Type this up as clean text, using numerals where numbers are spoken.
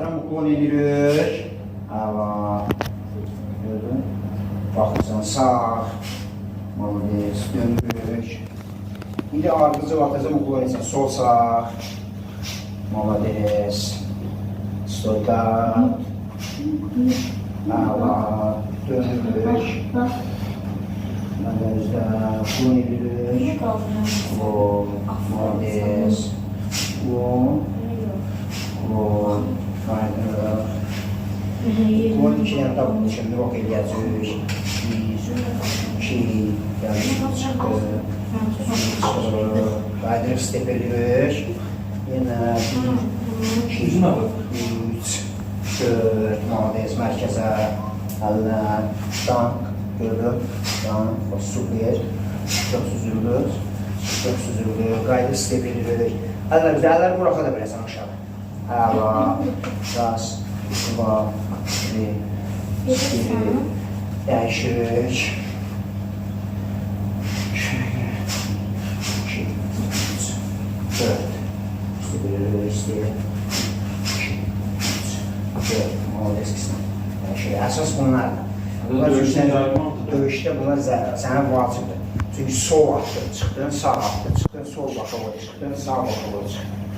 Altıram uklon edirik. Hava. Gördün. Baxırsan sağ. Molodez. Dönürük. Bir de ardıcı batacam uklon etsən. Sol sağ. Molodez. Stolta. Hava. Dönürük. Molodezdə uklon edirik. Molodez. Uklon 2 dənə tapıldı. Şimdi bak eləyəcək. 2, yanlış çıxdı. Qayıdırıq, step edirik. Yenə 2, 3, 4, molodez, mərkəzə, əlinə, dank, gördüm, dank, super, çox süzüldür, qayıdırıq, step edirik. Əlləri buraxa da biləsən aşağı. Əla, ras, dva, tri, stiri, dəyişirik. 2, 3, 4, stiri, 2, 3, 4, molodez qısmı. Əsas bunlardır. Döyüşdə bunlar sənə vacibdir. Çünki sol atdı, çıxdın, sağ atdı, çıxdın, sol baxa vur, çıxdın, sağ baxa vur, çıxdın.